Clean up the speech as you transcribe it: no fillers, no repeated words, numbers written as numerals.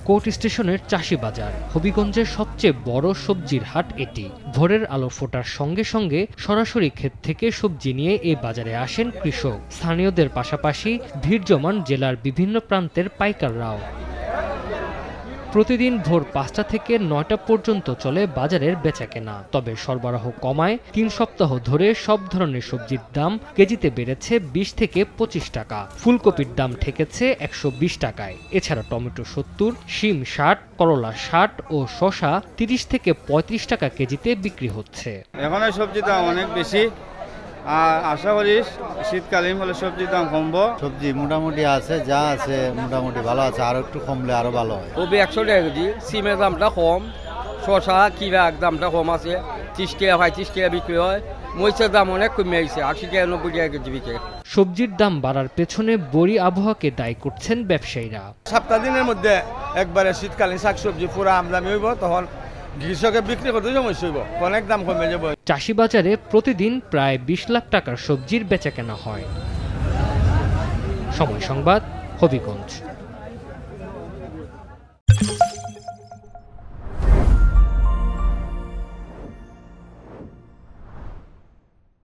Court স্টেশনের চাষি বাজার হবিগঞ্জের সবচেয়ে বড় সবজির হাট এটি। ভোরের আলো ফোটার সঙ্গে সঙ্গে সরাসরি ক্ষেত থেকে সবজি নিয়ে এই বাজারে আসেন কৃষক। স্থানীয়দের পাশাপাশি ভিড় জমান জেলার বিভিন্ন প্রান্তের পাইকাররাও। প্রতিদিন ভোর ৫টা থেকে ৯টা পর্যন্ত চলে বাজারের বেচাকেনা। তবে সরবরাহ কমায় ৩ সপ্তাহ ধরে সব ধরনের সবজির দাম কেজিতে বেড়েছে ২০ থেকে ২৫ টাকা। ফুলকপির দাম ঠেকেছে ১২০ টাকায়। এছাড়া টমেটো ৭০, শিম ৬০, করলা ৬০ ও শসা ৩০ থেকে ৩৫ টাকা কেজিতে বিক্রি হচ্ছে। এখন সবজির দাম অনেক বেশি, আর আশা করি শীতকালীন হলে সবজির দাম কমবো। সবজি মোটামুটি আছে, যা আছে মোটামুটি ভালো আছে, আরো একটু কমলে আরো ভালো হয়। কবি ১০০ টাকা কেজি, সিমের দামটা কম, শসা কিবা দামটা কম আছে, ৩০ টাকা হয়, ৩০ টাকা বিক্রি হয়। মরিচের দাম অনেক কমে গেছে, ৮০ টাকা ৯০ টাকা কেজি বিক্রি। সবজির দাম বাড়ার পেছনে বড়ি আবহাওয়াকে দায়ী করছেন ব্যবসায়ীরা। সপ্তাহ দিনের মধ্যে একবারে শীতকালীন শাকসবজি পুরো আমদানি হইব, তখন কৃষকের বিক্রি করতে সমস্যা হইব, অনেক দাম কমে যাব। চাষি বাজারে প্রতিদিন প্রায় ২০ লাখ টাকার সবজির বেচাকেনা হয়। সময় সংবাদ, হবিগঞ্জ।